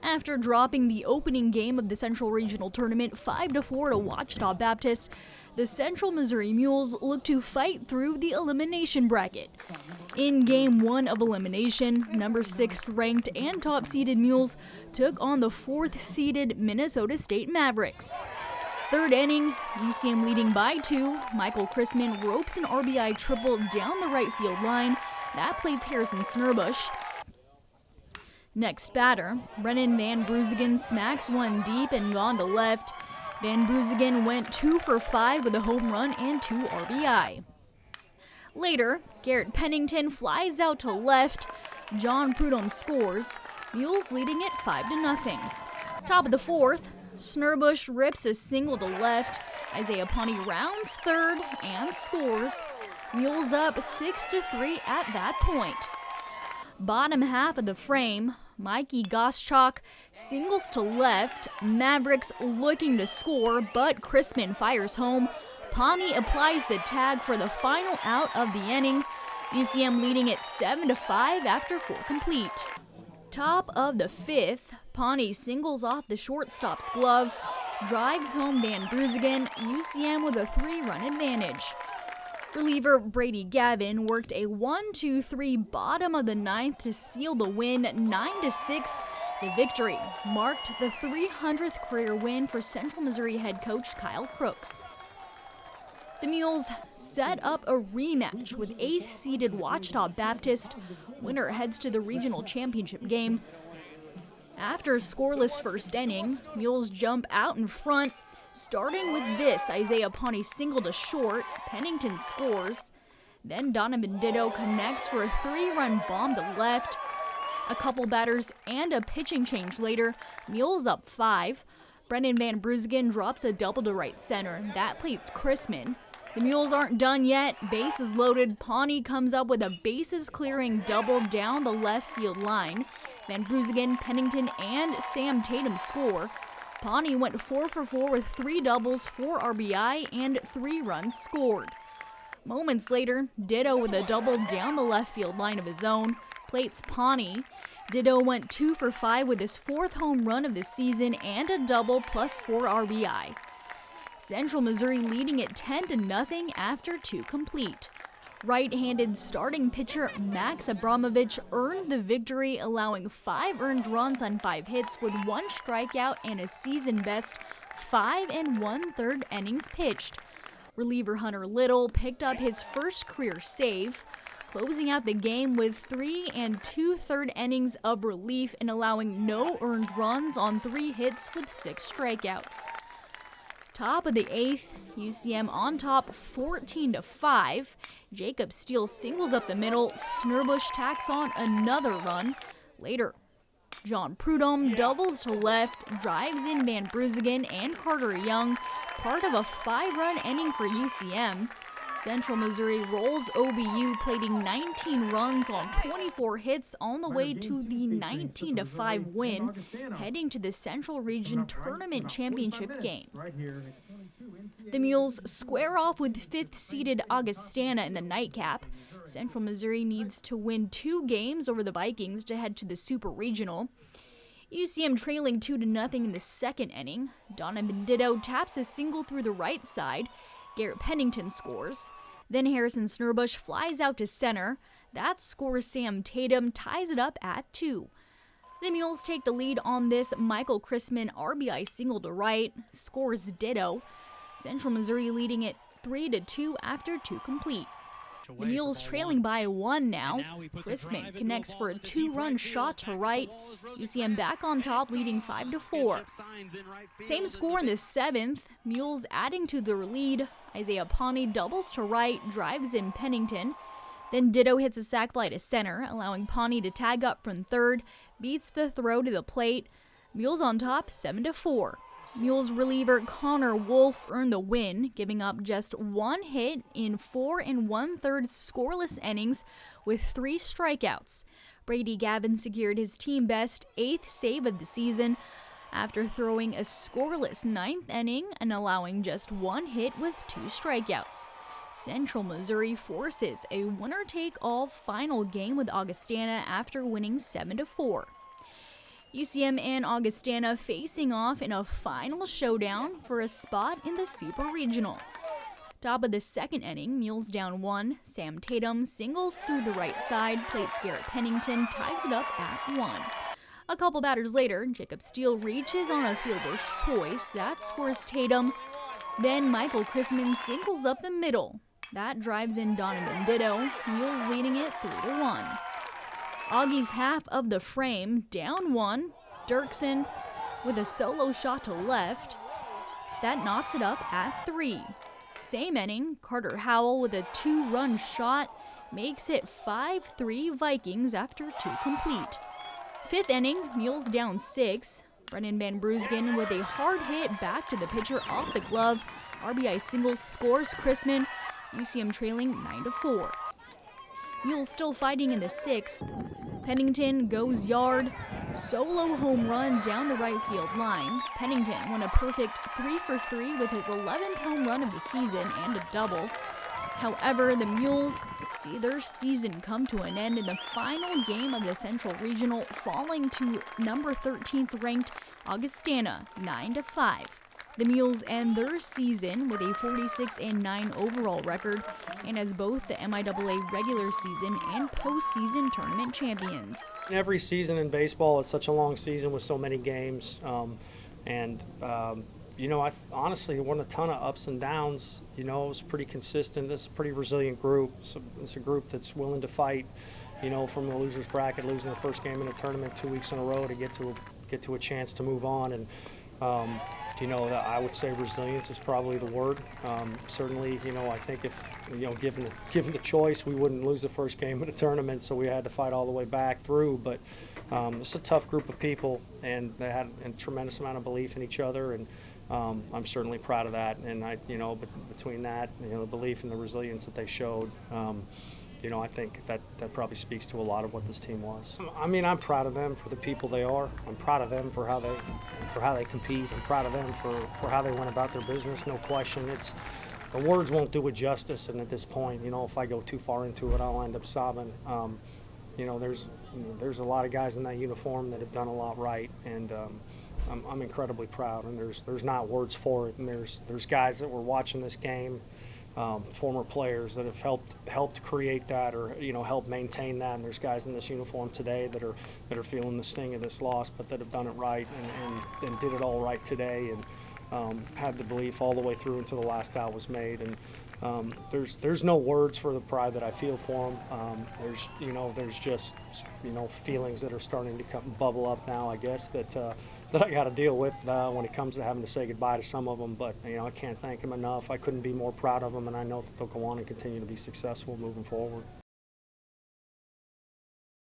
After dropping the opening game of the Central Regional Tournament 5-4 to Ouachita Baptist, the Central Missouri Mules look to fight through the elimination bracket. In Game 1 of elimination, number 6th ranked and top-seeded Mules took on the 4th-seeded Minnesota State Mavericks. Third inning, UCM leading by 2, Michael Chrisman ropes an RBI triple down the right field line. That plates Harrison Snurbush. Next batter, Brennan Van Bruzigen smacks one deep and gone to left. Van Bruzigen went 2 for 5 with a home run and 2 RBI. Later, Garrett Pennington flies out to left. John Prudhomme scores, Mules leading it 5-0. Top of the 4th, Snurbush rips a single to left. Isaiah Pawnee rounds third and scores. Mules up 6-3 at that point. Bottom half of the frame, Mikey Goschalk singles to left. Mavericks looking to score, but Chrisman fires home. Pawnee applies the tag for the final out of the inning. UCM leading it 7-5 after 4 complete. Top of the 5th, Pawnee singles off the shortstop's glove, drives home Van Bruzigen, UCM with a 3-run advantage. Reliever Brady Gavin worked a 1-2-3 bottom of the 9th to seal the win 9-6. The victory marked the 300th career win for Central Missouri head coach Kyle Crooks. The Mules set up a rematch with 8th-seeded Ouachita Baptist. Winner heads to the regional championship game. After a scoreless first inning, Mules jump out in front. Starting with this, Isaiah Pawnee single to short, Pennington scores. Then Donovan Ditto connects for a 3-run bomb to left. A couple batters and a pitching change later, Mules up 5. Brendan Van Bruzigen drops a double to right center. That plates Chrisman. The Mules aren't done yet. Bases loaded. Pawnee comes up with a bases-clearing double down the left field line. Van Bruzigen, Pennington, and Sam Tatum score. Pawnee went 4 for 4 with 3 doubles, 4 RBI, and 3 runs scored. Moments later, Ditto with a double down the left field line of his own plates Pawnee. Ditto went 2 for 5 with his 4th home run of the season and a double plus 4 RBI. Central Missouri leading it 10-0 after 2 complete. Right-handed starting pitcher Max Abramovich earned the victory, allowing 5 earned runs on 5 hits with 1 strikeout and a season-best 5 1/3 innings pitched. Reliever Hunter Little picked up his first career save, closing out the game with 3 2/3 innings of relief and allowing no earned runs on 3 hits with 6 strikeouts. Top of the 8th, UCM on top 14-5. Jacob Steele singles up the middle. Snurbush tacks on another run. Later, John Prudhomme doubles to left, drives in Van Bruzigen and Carter Young, part of a 5-run inning for UCM. Central Missouri rolls OBU, plating 19 runs on 24 hits on the way to the 19-5 win, heading to the Central Region Tournament Championship game. The Mules square off with 5th-seeded Augustana in the nightcap. Central Missouri needs to win 2 games over the Vikings to head to the Super Regional. UCM trailing 2-0 in the 2nd inning. Donovan Ditto taps a single through the right side. Garrett Pennington scores. Then Harrison Snurbush flies out to center. That scores Sam Tatum, ties it up at 2. The Mules take the lead on this Michael Chrisman RBI single to right, scores Ditto. Central Missouri leading it 3-2 after 2 complete. The Mules trailing by 1 now. Chrisman connects for a 2-run shot to right. UCM back on top, leading 5-4. Same score in the 7th. Mules adding to their lead. Isaiah Pawnee doubles to right, drives in Pennington. Then Ditto hits a sac fly to center, allowing Pawnee to tag up from third. Beats the throw to the plate. Mules on top, 7-4. Mules reliever Connor Wolf earned the win, giving up just 1 hit in 4 1/3 scoreless innings with 3 strikeouts. Brady Gavin secured his team best 8th save of the season after throwing a scoreless 9th inning and allowing just 1 hit with 2 strikeouts. Central Missouri forces a winner-take-all final game with Augustana after winning 7-4. UCM and Augustana facing off in a final showdown for a spot in the Super Regional. Top of the second inning, Mules down 1. Sam Tatum singles through the right side. Plates Garrett Pennington ties it up at 1. A couple batters later, Jacob Steele reaches on a fielder's choice. That scores Tatum. Then Michael Chrisman singles up the middle. That drives in Donovan Ditto. Mules leading it 3-1. Augie's half of the frame, down 1. Dirksen with a solo shot to left. That knots it up at 3. Same inning, Carter Howell with a 2-run shot makes it 5-3 Vikings after 2 complete. Fifth inning, Mules down 6. Brennan Van Brusgen with a hard hit back to the pitcher off the glove. RBI single scores Chrisman. UCM trailing 9-4. Mules still fighting in the 6th. Pennington goes yard. Solo home run down the right field line. Pennington won a perfect 3 for 3 with his 11th home run of the season and a double. However, the Mules see their season come to an end in the final game of the Central Regional, falling to number 13th ranked Augustana 9-5. The Mules end their season with a 46-9 overall record and as both the MIAA regular season and postseason tournament champions. Every season in baseball is such a long season with so many games, I honestly won a ton of ups and downs. It was pretty consistent. This is a pretty resilient group. It's a group that's willing to fight, from the loser's bracket, losing the first game in a tournament 2 weeks in a row to get to a chance to move on. And I would say resilience is probably the word. Certainly, I think if given the choice, we wouldn't lose the first game in a tournament, so we had to fight all the way back through. But it's a tough group of people, and they had a tremendous amount of belief in each other, and I'm certainly proud of that. And between that, the belief and the resilience that they showed. I think that probably speaks to a lot of what this team was. I'm proud of them for the people they are. I'm proud of them for how they compete. I'm proud of them for how they went about their business. No question. The words won't do it justice, and at this point, if I go too far into it, I'll end up sobbing. There's a lot of guys in that uniform that have done a lot right, and I'm incredibly proud. And there's not words for it. And there's guys that were watching this game. Former players that have helped create that, or helped maintain that, and there's guys in this uniform today that are feeling the sting of this loss, but that have done it right and did it all right today, and had the belief all the way through until the last out was made. And there's no words for the pride that I feel for them. There's just feelings that are starting to bubble up now, I guess, that I got to deal with when it comes to having to say goodbye to some of them. But I can't thank them enough. I couldn't be more proud of them, and I know that they'll go on and continue to be successful moving forward.